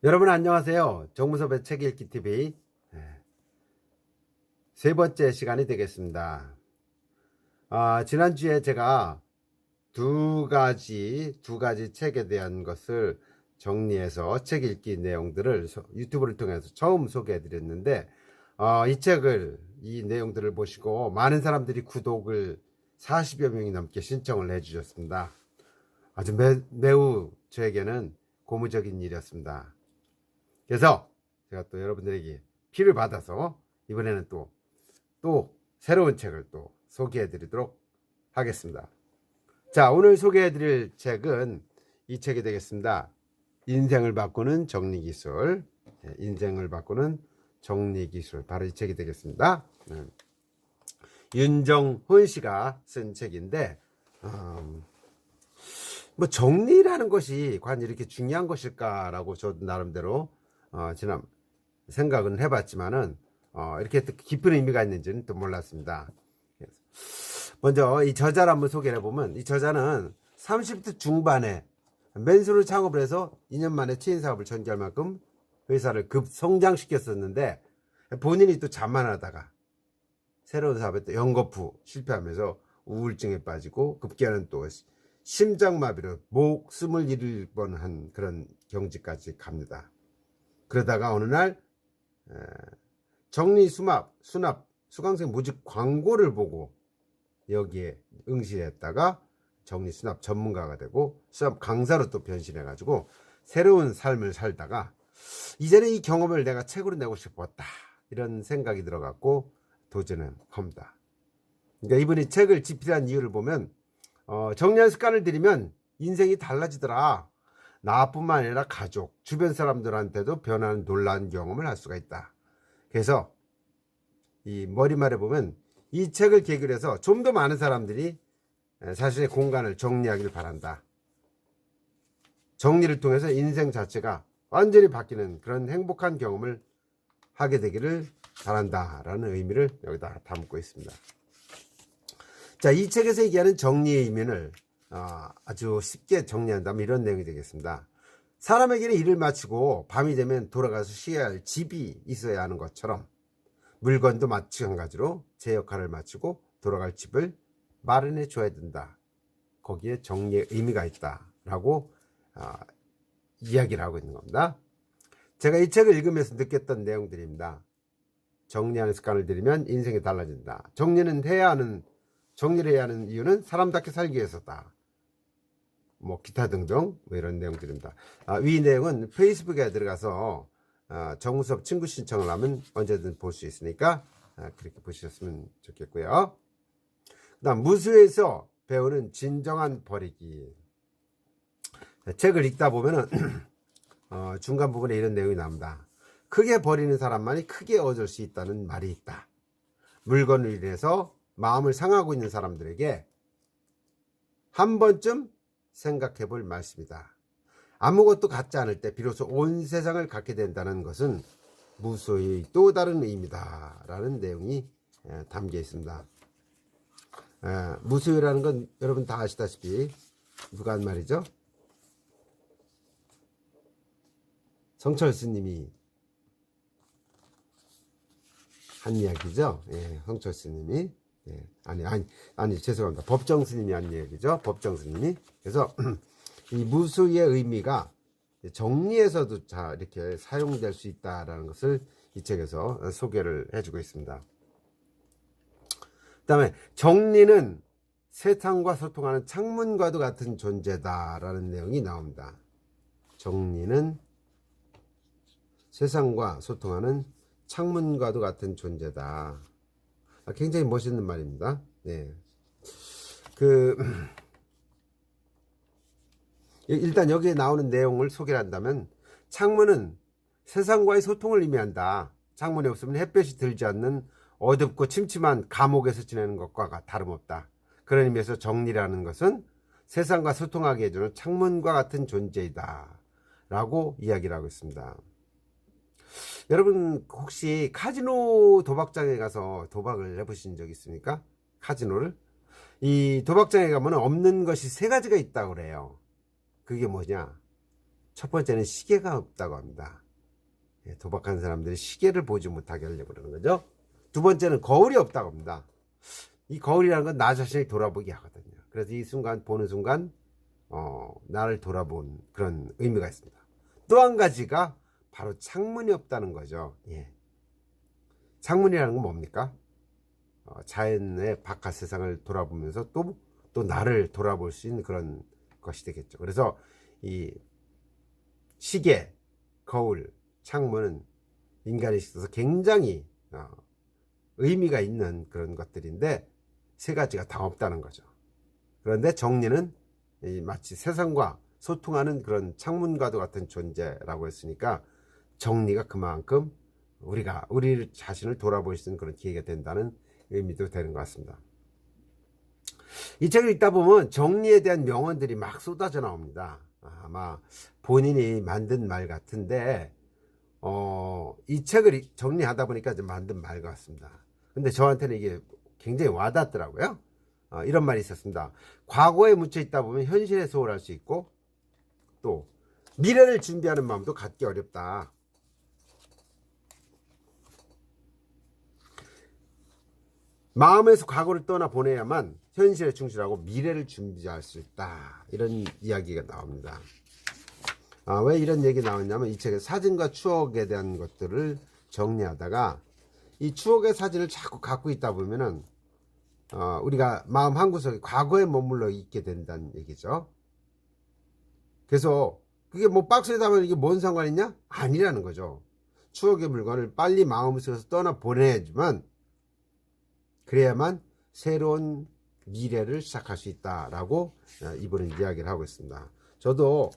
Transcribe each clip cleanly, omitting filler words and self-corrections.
여러분 안녕하세요. 정무섭의 책 읽기 TV 세 번째 시간이 되겠습니다. 지난주에 제가 두 가지 책에 대한 것을 정리해서 책 읽기 내용들을 유튜브를 통해서 처음 소개해 드렸는데, 이 내용들을 보시고 많은 사람들이 구독을 40여 명이 넘게 신청을 해 주셨습니다. 아주 매우 저에게는 고무적인 일이었습니다. 그래서 제가 또 여러분들에게 피를 받아서 이번에는 또 새로운 책을 또 소개해 드리도록 하겠습니다. 자, 오늘 소개해 드릴 책은 이 책이 되겠습니다. 인생을 바꾸는 정리기술. 인생을 바꾸는 정리기술. 바로 이 책이 되겠습니다. 윤정훈 씨가 쓴 책인데, 뭐 정리라는 것이 과연 이렇게 중요한 것일까라고 저도 나름대로 지난 생각은 해봤지만은 이렇게 또 깊은 의미가 있는지는 또 몰랐습니다. 먼저 이 저자를 한번 소개를 해보면, 이 저자는 30대 중반에 맨스로 창업을 해서 2년 만에 체인 사업을 전개할 만큼 회사를 급 성장시켰었는데, 본인이 또 자만하다가 새로운 사업에 또 연거푸 실패하면서 우울증에 빠지고 급기야는 또 심장마비로 목숨을 잃을 뻔한 그런 경지까지 갑니다. 그러다가 어느 날 수납 수강생 모집 광고를 보고 여기에 응시했다가 정리 수납 전문가가 되고 수납 강사로 또 변신해 가지고 새로운 삶을 살다가 이제는 이 경험을 내가 책으로 내고 싶었다, 이런 생각이 들어갖고 도전을 합니다. 그러니까 이분이 책을 집필한 이유를 보면, 정리한 습관을 들이면 인생이 달라지더라. 나뿐만 아니라 가족, 주변 사람들한테도 변하는 놀라운 경험을 할 수가 있다. 그래서 이 머리말에 보면 이 책을 계기로 해서 좀 더 많은 사람들이 자신의 공간을 정리하기를 바란다. 정리를 통해서 인생 자체가 완전히 바뀌는 그런 행복한 경험을 하게 되기를 바란다 라는 의미를 여기다 담고 있습니다. 자, 이 책에서 얘기하는 정리의 의미를 아주 쉽게 정리한다면 이런 내용이 되겠습니다. 사람에게는 일을 마치고 밤이 되면 돌아가서 쉬어야 할 집이 있어야 하는 것처럼 물건도 마찬가지로 제 역할을 마치고 돌아갈 집을 마련해 줘야 된다. 거기에 정리의 의미가 있다라고 이야기를 하고 있는 겁니다. 제가 이 책을 읽으면서 느꼈던 내용들입니다. 정리하는 습관을 들이면 인생이 달라진다. 정리를 해야 하는 이유는 사람답게 살기 위해서다. 뭐 기타 등등 뭐 이런 내용들입니다. 이 내용은 페이스북에 들어가서 정무섭 친구 신청을 하면 언제든 볼 수 있으니까 그렇게 보셨으면 좋겠고요. 그다음 무수에서 배우는 진정한 버리기. 책을 읽다 보면은 중간 부분에 이런 내용이 나옵니다. 크게 버리는 사람만이 크게 얻을 수 있다는 말이 있다. 물건을 인해서 마음을 상하고 있는 사람들에게 한 번쯤 생각해 볼 말씀이다. 아무것도 갖지 않을 때 비로소 온 세상을 갖게 된다는 것은 무수의 또 다른 의미다 라는 내용이 담겨 있습니다. 무수라는 건 여러분 다 아시다시피 누가 한 말이죠? 성철 스님이 한 이야기죠. 성철 스님이 아니 죄송합니다. 법정 스님이 한 이야기죠. 법정 스님이. 그래서 이 무수의 의미가 정리에서도 이렇게 사용될 수 있다라는 것을 이 책에서 소개를 해주고 있습니다. 그 다음에 정리는 세상과 소통하는 창문과도 같은 존재다라는 내용이 나옵니다. 정리는 세상과 소통하는 창문과도 같은 존재다. 굉장히 멋있는 말입니다. 네. 일단 여기에 나오는 내용을 소개를 한다면, 창문은 세상과의 소통을 의미한다. 창문이 없으면 햇볕이 들지 않는 어둡고 침침한 감옥에서 지내는 것과 다름없다. 그런 의미에서 정리라는 것은 세상과 소통하게 해주는 창문과 같은 존재이다 라고 이야기를 하고 있습니다. 여러분 혹시 카지노 도박장에 가서 도박을 해보신 적 있습니까? 카지노를? 이 도박장에 가면 없는 것이 세 가지가 있다고 그래요. 그게 뭐냐? 첫 번째는 시계가 없다고 합니다. 예, 도박하는 사람들이 시계를 보지 못하게 하려고 그러는 거죠. 두 번째는 거울이 없다고 합니다. 이 거울이라는 건 나 자신을 돌아보게 하거든요. 그래서 이 순간 보는 순간 나를 돌아본 그런 의미가 있습니다. 또 한 가지가 바로 창문이 없다는 거죠. 예. 창문이라는 건 뭡니까? 자연의 바깥 세상을 돌아보면서 또 나를 돌아볼 수 있는 그런 것이 되겠죠. 그래서 이 시계, 거울, 창문은 인간에 있어서 굉장히 의미가 있는 그런 것들인데 세 가지가 다 없다는 거죠. 그런데 정리는 마치 세상과 소통하는 그런 창문과도 같은 존재라고 했으니까 정리가 그만큼 우리가 우리 자신을 돌아볼 수 있는 그런 기회가 된다는 의미도 되는 것 같습니다. 이 책을 읽다 보면 정리에 대한 명언들이 막 쏟아져 나옵니다. 아마 본인이 만든 말 같은데 이 책을 정리하다 보니까 좀 만든 말 같습니다. 근데 저한테는 이게 굉장히 와닿더라고요. 이런 말이 있었습니다. 과거에 묻혀 있다 보면 현실에 소홀할 수 있고 또 미래를 준비하는 마음도 갖기 어렵다. 마음에서 과거를 떠나 보내야만 현실에 충실하고 미래를 준비할 수 있다. 이런 이야기가 나옵니다. 왜 이런 얘기 나왔냐면 이 책에 사진과 추억에 대한 것들을 정리하다가 이 추억의 사진을 자꾸 갖고 있다 보면은 우리가 마음 한구석에 과거에 머물러 있게 된다는 얘기죠. 그래서 그게 뭐 박스에 담으면 이게 뭔 상관이냐? 아니라는 거죠. 추억의 물건을 빨리 마음속에서 떠나 보내야지만 그래야만 새로운 미래를 시작할 수 있다라고 이분은 이야기를 하고 있습니다. 저도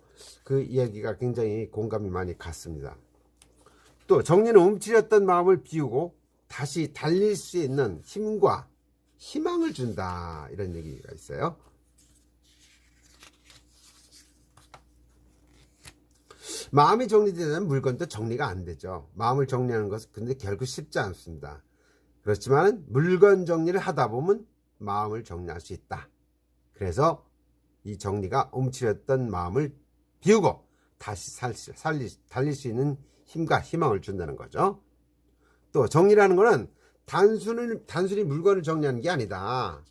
그 이야기가 굉장히 공감이 많이 갔습니다. 또 정리는 움츠렸던 마음을 비우고 다시 달릴 수 있는 힘과 희망을 준다, 이런 얘기가 있어요. 마음이 정리되면 물건도 정리가 안 되죠. 마음을 정리하는 것은 근데 결국 쉽지 않습니다. 그렇지만 물건 정리를 하다 보면 마음을 정리할 수 있다. 그래서 이 정리가 움츠렸던 마음을 비우고 다시 달릴 수 있는 힘과 희망을 준다는 거죠. 또 정리라는 것은 단순히 물건을 정리하는 게 아니다.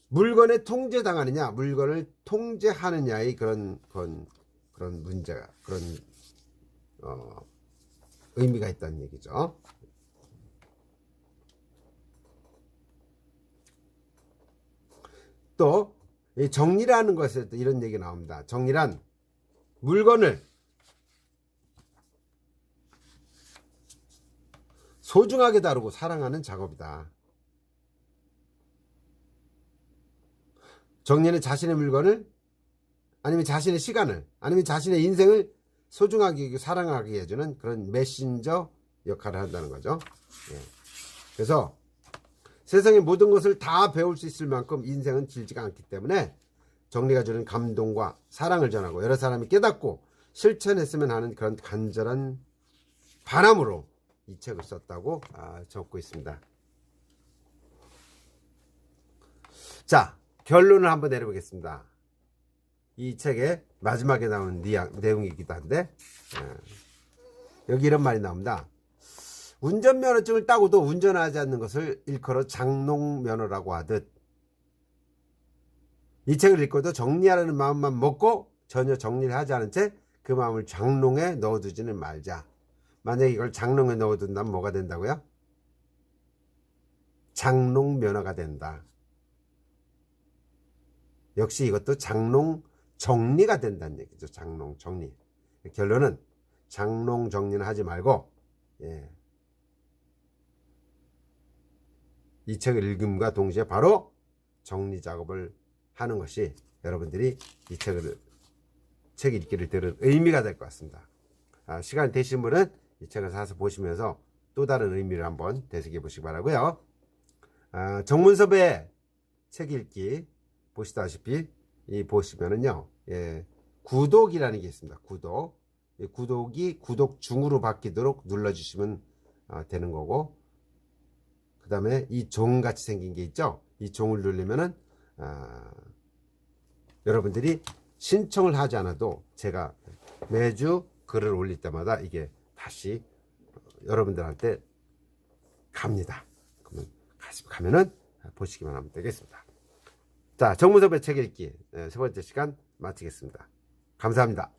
물건에 통제당하느냐, 물건을 통제하느냐의 그런 문제가, 그런 의미가 있다는 얘기죠. 또 정리라는 것에 또 이런 얘기 나옵니다. 정리란 물건을 소중하게 다루고 사랑하는 작업이다. 정리는 자신의 물건을, 아니면 자신의 시간을, 아니면 자신의 인생을 소중하게 사랑하게 해주는 그런 메신저 역할을 한다는 거죠. 예. 그래서 세상의 모든 것을 다 배울 수 있을 만큼 인생은 길지가 않기 때문에 정리가 주는 감동과 사랑을 전하고 여러 사람이 깨닫고 실천했으면 하는 그런 간절한 바람으로 이 책을 썼다고 적고 있습니다. 자, 결론을 한번 내려보겠습니다. 이 책의 마지막에 나오는 내용이기도 한데 여기 이런 말이 나옵니다. 운전면허증을 따고도 운전하지 않는 것을 일컬어 장롱면허라고 하듯 이 책을 읽고도 정리하려는 마음만 먹고 전혀 정리를 하지 않은 채 그 마음을 장롱에 넣어두지는 말자. 만약에 이걸 장롱에 넣어둔다면 뭐가 된다고요? 장롱면허가 된다. 역시 이것도 장롱 정리가 된다는 얘기죠. 장롱 정리. 결론은 장롱 정리는 하지 말고 이 책을 읽음과 동시에 바로 정리 작업을 하는 것이 여러분들이 이 책 읽기를 들은 의미가 될 것 같습니다. 시간 되신 분은 이 책을 사서 보시면서 또 다른 의미를 한번 되새겨 보시기 바라고요. 정문섭의 책 읽기 보시다시피 보시면은요, 구독이라는 게 있습니다. 구독이 구독 중으로 바뀌도록 눌러주시면 되는 거고, 그 다음에 이 종 같이 생긴 게 있죠. 이 종을 누르면은 여러분들이 신청을 하지 않아도 제가 매주 글을 올릴 때마다 이게 다시 여러분들한테 갑니다. 그러면 가면은 보시기만 하면 되겠습니다. 자, 정문섭의 책 읽기 세 번째 시간 마치겠습니다. 감사합니다.